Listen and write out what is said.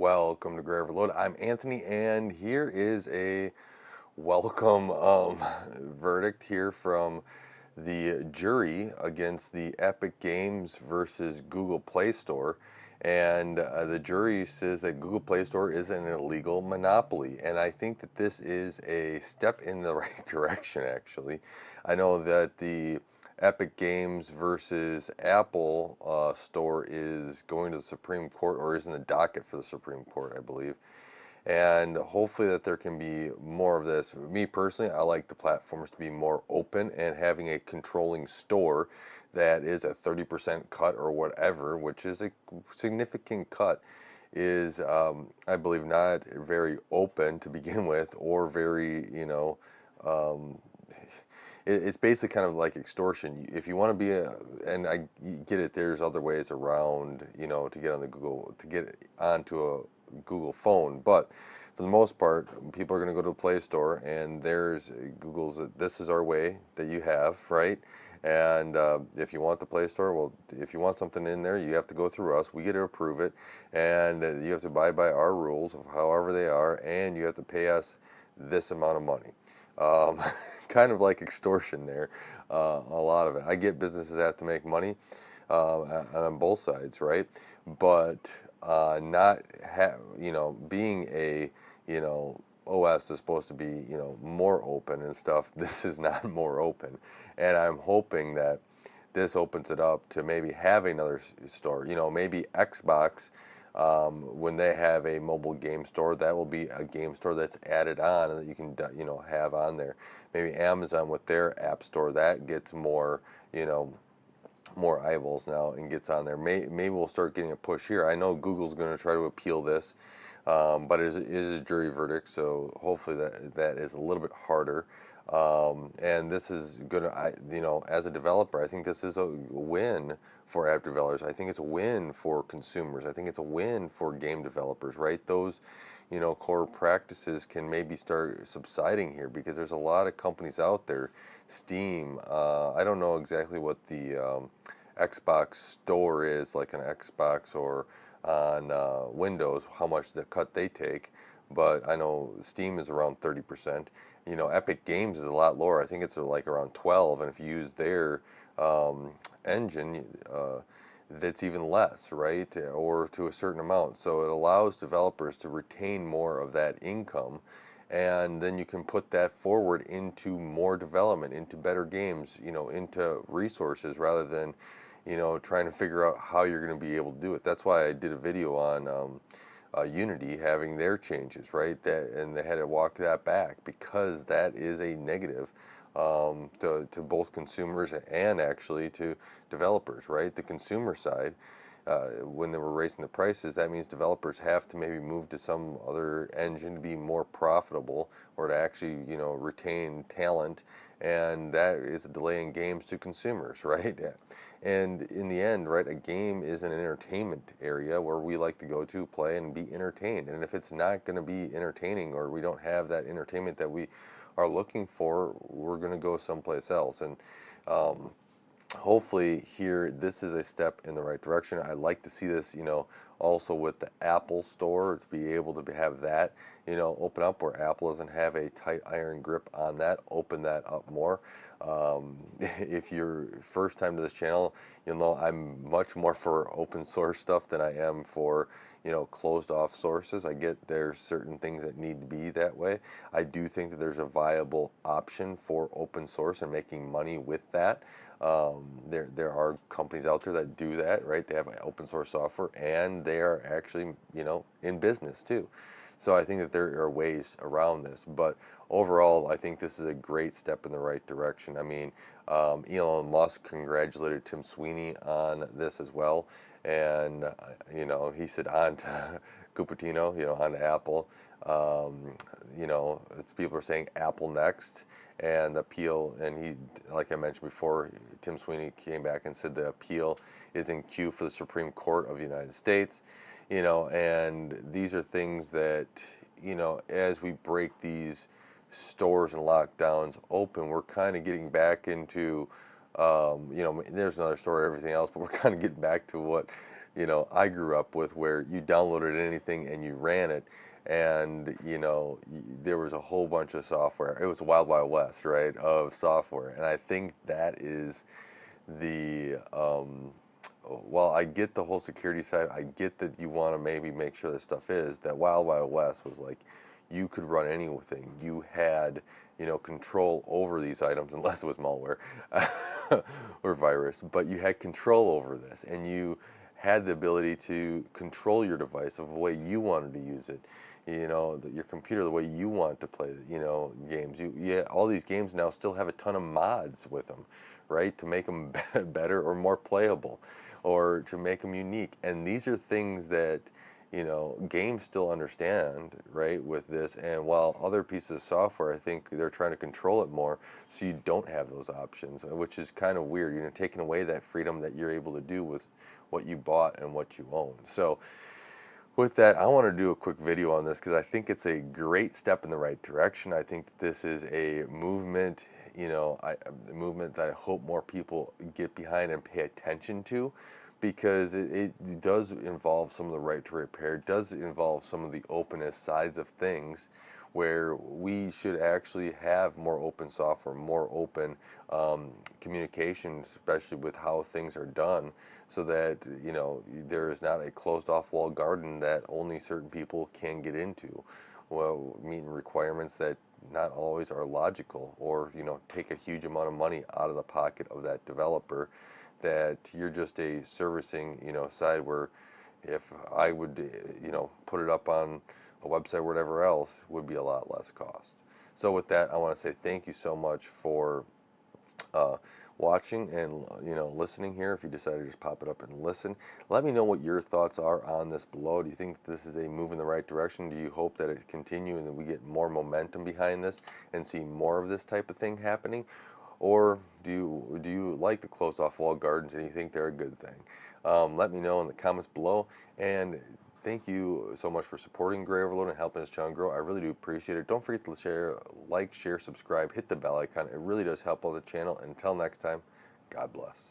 Welcome to Grab Reload. I'm Anthony, and here is a welcome verdict here from the jury against the Epic Games versus Google Play Store. And the jury says that Google Play Store is an illegal monopoly. And I think that this is a step in the right direction, actually. I know that the Epic Games versus Apple store is going to the Supreme Court, or is in the docket for the Supreme Court, I believe. And hopefully that there can be more of this. Me personally, I like the platforms to be more open, and having a controlling store that is a 30% cut or whatever, which is a significant cut, is I believe not very open to begin with, or very, um, it's basically kind of like extortion. If you want to be and I get it, there's other ways around, to get on the Google, to get onto a Google phone, but for the most part, people are going to go to the Play Store, and there's Google's. This is our way that you have, right? And if you want the Play Store, well, if you want something in there, you have to go through us. We get to approve it, and you have to abide by our rules of however they are, and you have to pay us this amount of money. Um, kind of like extortion there, a lot of it. I get businesses have to make money on both sides, right? But not being a, OS is supposed to be, more open and stuff. This is not more open, and I'm hoping that this opens it up to maybe have another store. Maybe Xbox, when they have a mobile game store, that will be a game store that's added on and that you can, have on there. Maybe Amazon with their app store, that gets more, you know, more eyeballs now and gets on there. Maybe we'll start getting a push here. I know Google's going to try to appeal this, but it is a jury verdict, so hopefully that is a little bit harder. And this is going to, as a developer, I think this is a win for app developers. I think it's a win for consumers. I think it's a win for game developers, right? Those, core practices can maybe start subsiding here, because there's a lot of companies out there. Steam, I don't know exactly what the Xbox store is, like an Xbox or on Windows, how much the cut they take, but I know Steam is around 30%. Epic Games is a lot lower. I think it's like around 12, and if you use their engine, that's even less, right? Or to a certain amount. So it allows developers to retain more of that income, and then you can put that forward into more development, into better games, into resources, rather than, trying to figure out how you're going to be able to do it. That's why I did a video on Unity having their changes, right? And they had to walk that back, because that is a negative to both consumers and actually to developers, right? The consumer side, when they were raising the prices, that means developers have to maybe move to some other engine to be more profitable, or to actually, retain talent, and that is a delay in games to consumers, right? And in the end, right, a game is an entertainment area where we like to go to play and be entertained. And if it's not going to be entertaining, or we don't have that entertainment that we are looking for, we're going to go someplace else. And um, hopefully here, this is a step in the right direction. I'd like to see this, also with the Apple store, to be able to have that, open up, where Apple doesn't have a tight iron grip on that, open that up more. If you're first time to this channel, you'll know I'm much more for open source stuff than I am for, closed off sources. I get there's certain things that need to be that way. I do think that there's a viable option for open source and making money with that. There are companies out there that do that, right? They have open source software, and they are actually, in business too. So I think that there are ways around this, but overall, I think this is a great step in the right direction. I mean, Elon Musk congratulated Tim Sweeney on this as well, and he said on to Cupertino, on to Apple. People are saying Apple next, and the appeal, and he, like I mentioned before, Tim Sweeney came back and said the appeal is in queue for the Supreme Court of the United States. And these are things that, as we break these stores and lockdowns open, we're kind of getting back into, there's another story, everything else, but we're kind of getting back to what I grew up with, where you downloaded anything and you ran it, and there was a whole bunch of software. It was wild wild west, right, of software. And I think that is the well, I get the whole security side. I get that you want to maybe make sure this stuff is that wild wild west was like you could run anything. You had control over these items, unless it was malware or virus, but you had control over this, and you had the ability to control your device of the way you wanted to use it. Your computer, the way you want to play, games. Yeah, all these games now still have a ton of mods with them, right, to make them better or more playable, or to make them unique. And these are things that games still understand, right, with this. And while other pieces of software, I think they're trying to control it more, so you don't have those options, which is kind of weird. Taking away that freedom that you're able to do with what you bought and what you own. So with that, I want to do a quick video on this because I think it's a great step in the right direction. I think this is a movement, a movement that I hope more people get behind and pay attention to, because it does involve some of the right to repair, it does involve some of the openness sides of things, where we should actually have more open software, more open communication, especially with how things are done, so that there is not a closed off wall garden that only certain people can get into, well, meeting requirements that not always are logical, or take a huge amount of money out of the pocket of that developer, that you're just a servicing side, where if I would put it up on a website or whatever else, would be a lot less cost. So with that, I want to say thank you so much for uh, watching and listening here. If you decide to just pop it up and listen, let me know what your thoughts are on this below. Do you think this is a move in the right direction? Do you hope that it continue and that we get more momentum behind this and see more of this type of thing happening? Or do you like the closed off wall gardens and you think they're a good thing? Let me know in the comments below. And thank you so much for supporting Gray Overload and helping this channel grow. I really do appreciate it. Don't forget to share, like, share, subscribe, hit the bell icon. It really does help out the channel. Until next time, God bless.